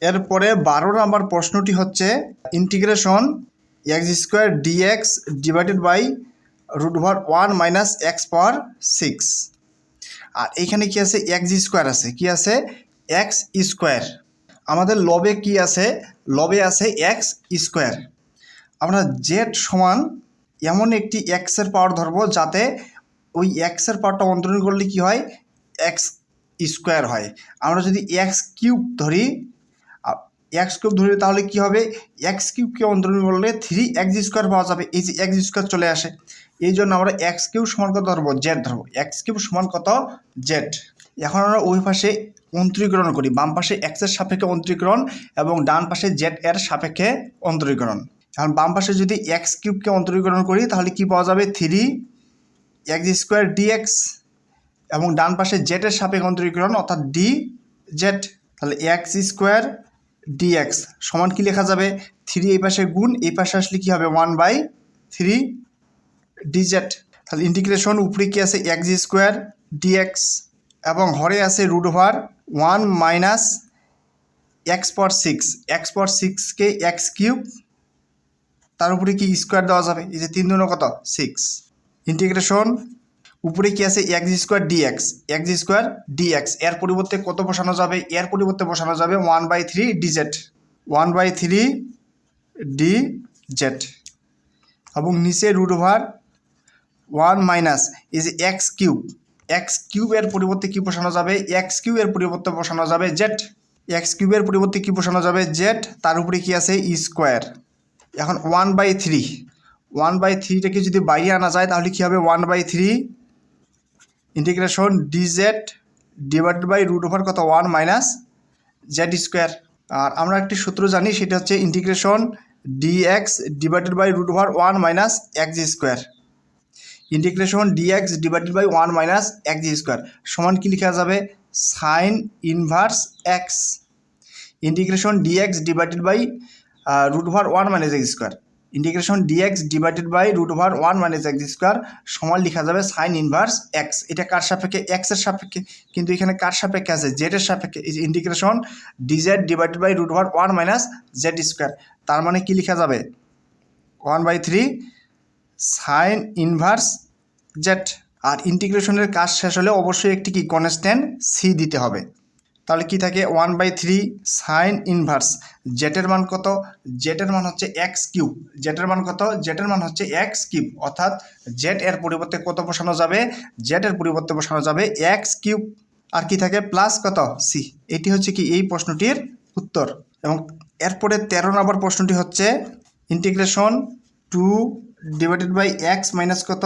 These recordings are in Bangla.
এরপরে 12 নম্বর প্রশ্নটি হচ্ছে integration x square dx divided by √1 minus x power 6। আর এখানে কি আছে, এক্স স্কোয়ার আছে, কি আছে এক্স স্কোয়ার। আমাদের লবে কি আছে, লবে আছে এক্স স্কোয়ার। আমরা জেড সমান এমন একটি এক্সের পাওয়ার ধরবো যাতে ওই এক্সের পাওয়ারটা অন্তরণ করলে কি হয়, এক্স স্কোয়ার হয়। আমরা যদি এক্স কিউব ধরি তাহলে কি হবে, এক্স কিউবকে অন্তরণ করলে 3x স্কোয়ার পাওয়া যাবে। এই যে এক্স স্কোয়ার চলে আসে, এই জন্য আমরা এক্স কিউব সমান কত ধরবো, জেড ধরবো। এক্স কিউব সমান কত, জেড। এখন আমরা ওই পাশে অন্তরীকরণ করি, বাম পাশে এক্সের সাপেক্ষে অন্তরীকরণ এবং ডান পাশে জেড এর সাপেক্ষে অন্তরীকরণ। এখন বাম পাশে যদি এক্স কিউবকে অন্তরীকরণ করি তাহলে কি পাওয়া যাবে, 3x স্কোয়ার ডিএক্স, এবং ডান পাশে জেড এর সাপেক্ষে অন্তরীকরণ অর্থাৎ ডি জেড। তাহলে এক্স স্কোয়ার ডিএক্স সমান কি লেখা যাবে, 3 এই পাশে গুণ, এই পাশে আসলে কি হবে 1/3 ডিজেড। তাহলে ইন্টিগ্রেশন উপরে কি আছে এক্স স্কোয়ার ডিএক্স এবং হরে আছে √1 মাইনাস এক্স পাওয়ার 6। এক্স পাওয়ার 6কে এক্স কিউব, তার উপরে কি স্কোয়ার দেওয়া যাবে, এই যে 3 দুগুণ কত 6। ইন্টিগ্রেশন উপরে কি আছে এক্স স্কোয়ার ডিএক্স, এর পরিবর্তে কত বসানো যাবে, এর পরিবর্তে বসানো যাবে 1/3 ডিজেড, 1/3 ডিজেড। এবং নিচে √1 মাইনাস এই যে এক্স কিউব এর পরিবর্তে কি বসানো যাবে, এক্স কিউব এর পরিবর্তে বসানো যাবে জেড, এক্স কিউবের পরিবর্তে কি বসানো যাবে জেড, তার উপরে কি আছে স্কোয়ার। এখন 1/3টাকে যদি বাইরে আনা যায় তাহলে কি হবে 1/3 ইন্টিগ্রেশন ডিজেড ডিভাইডেড বাই √1 কত 1 মাইনাস জেড স্কোয়ার। আর আমরা একটি সূত্র জানি, সেটা হচ্ছে integration d x divided by √1 minus x square. Integration d x divided by 1 minus x square সমান কি লেখা যাবে, sine inverse x. Integration d x divided by √1 minus x square, integration d x divided by √1 minus x square সমান লেখা যাবে সাইন ইনভার্স এক্স। এটা কার সাপেক্ষে, এক্সের সাপেক্ষে, কিন্তু এখানে কার সাপেক্ষে আছে, জেডের সাপেক্ষে। এই যে integration d z divided by √1 minus z square, তার মানে কি লেখা যাবে 1/3 সাইন ইনভার্স জেড। আর ইন্টিগ্রেশনের কাজ শেষ হলে অবশ্যই একটি কি কনস্ট্যান্ট সি দিতে হবে। তাহলে কি থাকে 1/3 সাইন ইনভার্স জেটের মান কত, জেটের মান হচ্ছে এক্স কিউব, জেটের মান কত, জেটের মান হচ্ছে এক্স কিউব, অর্থাৎ জেড এর পরিবর্তে কত বসানো যাবে, জেড এর পরিবর্তে বসানো যাবে এক্স কিউব। আর কি থাকে প্লাস কত সি। এটি হচ্ছে কি এই প্রশ্নটির উত্তর। এবং এরপরে 13 নম্বর প্রশ্নটি হচ্ছে integration 2 divided by x minus কত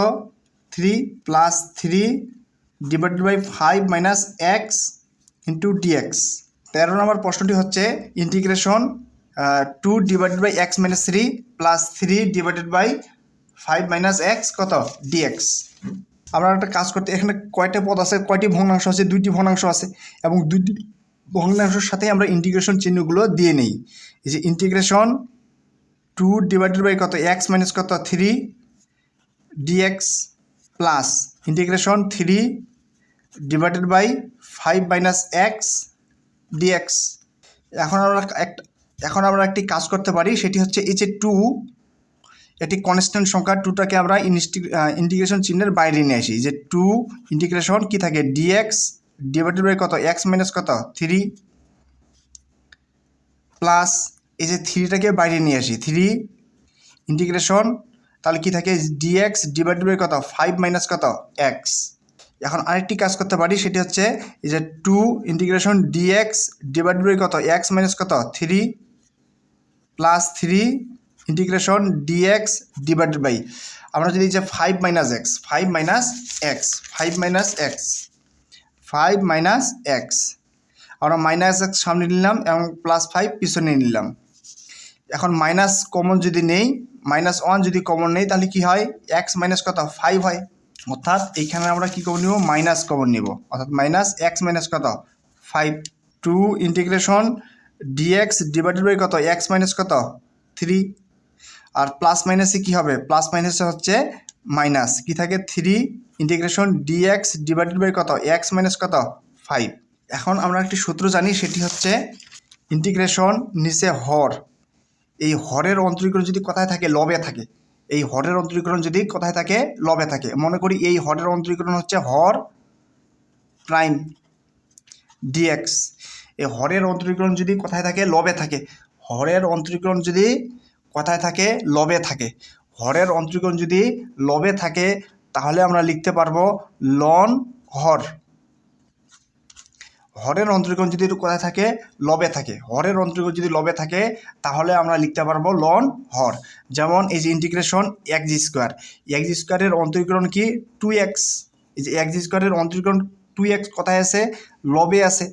3 plus 3 divided by 5 minus x into d x. 13 নম্বর প্রশ্নটি হচ্ছে integration 2 divided by x minus 3 plus 3 divided by 5 minus x কত ডিএক্স। আমরা একটা কাজ করতে, এখানে কয়টা পদ আছে, কয়টি ভগ্নাংশ আছে, 2টি ভগ্নাংশ আছে, এবং 2টি ভগ্নাংশের সাথে আমরা ইন্টিগ্রেশন চিহ্নগুলো দিয়ে নেই। এই যে ইন্টিগ্রেশন 2 ডিভাইডেড বাই কত এক্স মাইনাস কত 3 d x plus integration 3 divided by 5 minus x d x. এখন আমরা একটি কাজ করতে পারি, সেটি হচ্ছে এই যে 2, এটি কনস্ট্যান্ট সংখ্যা, 2টাকে আমরা ইন্টিগ্রেশন চিহ্নের বাইরে নিয়ে আসি। যে 2 ইন্টিগ্রেশন কি থাকে ডিএক্স ডিভাইডেড বাই কত এক্স মাইনাস কত 3 প্লাস এই যে 3টাকে বাইরে নিয়ে আসি 3 ইন্টিগ্রেশন, তাহলে কি থাকে ডিএক্স ডিভাইডেড বাই কত 5 মাইনাস কত এক্স। এখন আরেকটি কাজ করতে পারি, সেটি হচ্ছে এই যে 2 ইন্টিগ্রেশন ডিএক্স ডিভাইডেড বাই কত এক্স মাইনাস কত 3 plus 3 integration d x divided by, আমরা যদি যে 5 মাইনাস এক্স আমরা মাইনাস এক্স সামনে নিলাম এবং প্লাস 5 পিছনে নিলাম। এখন মাইনাস কমন যদি নেই, -1 যদি কমন নেই তাহলে কি হয় এক্স মাইনাস কত 5 হয়, অর্থাৎ এইখানে আমরা কি কমন নিব মাইনাস কমন নিব, অর্থাৎ মাইনাস এক্স মাইনাস কত 5। 2 ইন্টিগ্রেশন ডিএক্স ডিভাইডেড বাই কত এক্স মাইনাস কত 3, আর প্লাস মাইনাসে কি হবে, প্লাস মাইনাসে হচ্ছে মাইনাস, কি থাকে 3 ইন্টিগ্রেশন ডিএক্স ডিভাইডেড বাই কত এক্স মাইনাস কত 5। এখন আমরা একটি সূত্র জানি, সেটি হচ্ছে ইন্টিগ্রেশন নিচে হর, এই হরের অন্তরীকরণ যদি কোথায় থাকে, লবে থাকে। এই হরের অন্তরীকরণ যদি কোথায় থাকে, লবে থাকে। মনে করি এই হরের অন্তরীকরণ হচ্ছে হর প্রাইম ডিএক্স। এই হরের অন্তরীকরণ যদি কোথায় থাকে, লবে থাকে। হরের অন্তরীকরণ যদি কোথায় থাকে, লবে থাকে। হরের অন্তরীকরণ যদি লবে থাকে তাহলে আমরা লিখতে পারবো লন হর। হরের অন্তরীকরণ যদি কোথায় থাকে, লবে থাকে। হরের অন্তরীকরণ যদি লবে থাকে তাহলে আমরা লিখতে পারবো লন হর। যেমন এই যে ইন্টিগ্রেশন এক্স স্কোয়ার, এক্স স্কোয়ারের অন্তরীকরণ কি 2x। এই যে এক্স স্কোয়ারের অন্তরীকরণ 2x কোথায় আছে, লবে আছে।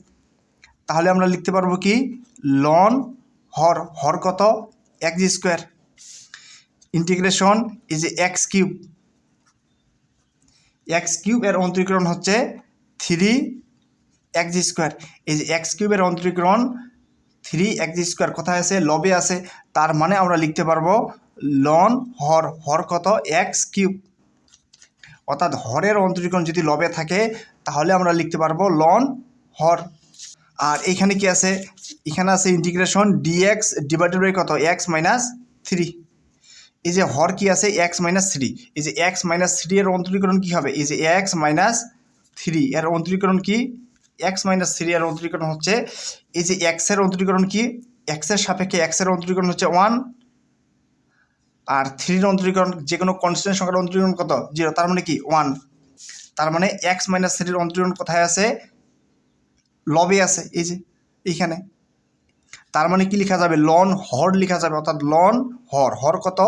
তাহলে আমরা লিখতে পারবো কি লন হর। হর কত, এক্স স্কোয়ার। ইন্টিগ্রেশন এই যে এক্স কিউব, এক্স কিউবের অন্তরীকরণ হচ্ছে 3x স্কোয়ার। এই যে এক্স কিউবের অন্তরীকরণ 3x স্কোয়ার কোথায় আছে, লবে আছে। তার মানে আমরা লিখতে পারবো লন হর। হর কত, এক্স কিউব। অর্থাৎ হরের অন্তরীকরণ যদি লবে থাকে তাহলে আমরা লিখতে পারবো লন হর। আর এইখানে কি আছে, এখানে আছে ইন্টিগ্রেশন ডিএক্স ডিভাইডেড বাই কত, এক্স মাইনাস 3। এই যে হর কি আছে, এক্স মাইনাস 3। এই যে এক্স মাইনাস 3 এর অন্তরীকরণ কি হবে, এই যে এক্স মাইনাস 3 এর অন্তরীকরণ কি, এক্স মাইনাস 3 এর অন্তরীকরণ হচ্ছে এই যে এক্সের অন্তরীকরণ কি, এক্সের সাপেক্ষে এক্সের অন্তরীকরণ হচ্ছে 1, আর 3 এর অন্তরীকরণ যে কোনো কনস্ট্যান্ট সংখ্যার অন্তরীকরণ কত, 0। তার মানে কি 1। তার মানে এক্স মাইনাস 3 এর অন্তরীকরণ কোথায় আছে, লবে আছে, এই যে এইখানে। তার মানে কি লেখা যাবে, লন হর লেখা যাবে। অর্থাৎ লন হর। হর কত,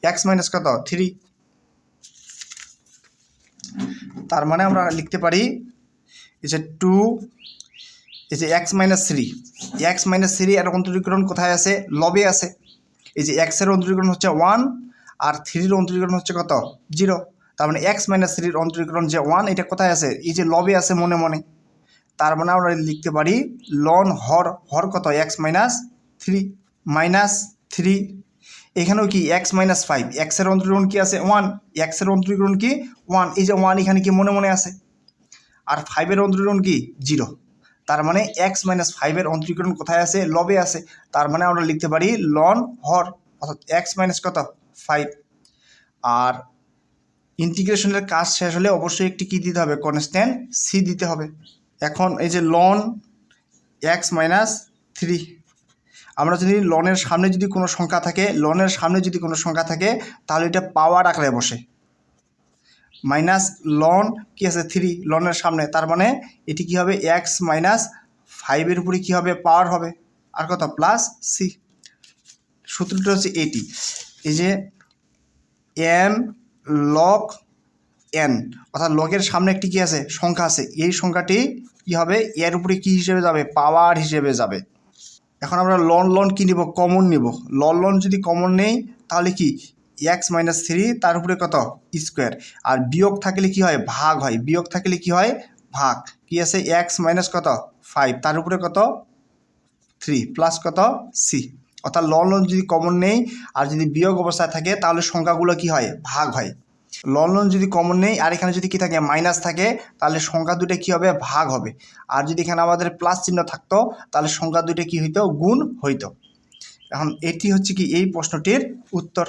এক্স মাইনাস কত, 3। তার মানে আমরা লিখতে পারি এই যে 2, এই যে এক্স মাইনাস 3, এক্স মাইনাস 3 এর অন্তরীকরণ কোথায় আছে, লবে আছে। এই যে এক্সের অন্তরীকরণ হচ্ছে 1 আর 3 এর অন্তরীকরণ হচ্ছে কত, 0। তার মানে এক্স মাইনাস 3 এর অন্তরীকরণ যে 1, এটা কোথায় আছে, এই যে লবে আছে মনে মনে। তার মানে আমরা লিখতে পারি লন হর। হর কত, এক্স মাইনাস 3 মাইনাস 3। এখানেও কি এক্স মাইনাস 5, এক্সের অন্তরীকরণ কি আছে, 1। এক্সের অন্তরীকরণ কি 1, এই যে 1 এখানে কি মনে মনে আছে। আর 5-এর অন্তরীকরণ কি 0। তার মানে এক্স মাইনাস 5-এর অন্তরীকরণ কোথায় আছে, লবে আছে। তার মানে আমরা লিখতে পারি লন হর। অর্থাৎ এক্স মাইনাস কত, 5। আর ইন্টিগ্রেশনের কাজ শেষ হলে অবশ্যই একটি কী দিতে হবে, কনস্ট্যান্ট সি দিতে হবে। এখন এই যে লন এক্স মাইনাস 3, আমরা যদি লনের সামনে যদি কোনো সংখ্যা থাকে, লনের সামনে যদি কোনো সংখ্যা থাকে তাহলে এটা পাওয়ার আকারে বসে। মাইনাস লন কি আছে 3 লনের সামনে, তার মানে এটি কি হবে, এক্স মাইনাস 5-এর উপরে কী হবে, পাওয়ার হবে। আর কত, প্লাস সি। সূত্রটা হচ্ছে এটি, এই যে এন লগ এন, অর্থাৎ লগের সামনে একটি কী আছে, সংখ্যা আছে। এই সংখ্যাটি কী হবে, এর উপরে কী হিসেবে যাবে, পাওয়ার হিসেবে যাবে। এখন আমরা লন লন কী নিব, কমন নিব। লন লন যদি কমন নেই তাহলে কি এক্স মাইনাস 3 তার উপরে কত, স্কোয়ার। আর বিয়োগ থাকলে কি হয়, ভাগ হয়। বিয়োগ থাকলে কি হয়, ভাগ। কি আছে, এক্স মাইনাস কত, 5 তার উপরে কত, 3 প্লাস কত, সি। অর্থাৎ লন লন যদি কমন নেই আর যদি বিয়োগ অবস্থায় থাকে তাহলে সংখ্যাগুলো কি হয়, ভাগ হয়। লন লন যদি কমন নেই আর এখানে যদি কি থাকে, মাইনাস থাকে, তাহলে সংখ্যা দুটো কী হবে, ভাগ হবে। আর যদি এখানে আমাদের প্লাস চিহ্ন থাকতো তাহলে সংখ্যা দুটো কী হইতো, গুণ হইতো। এখন এটি হচ্ছে কি এই প্রশ্নটির উত্তর।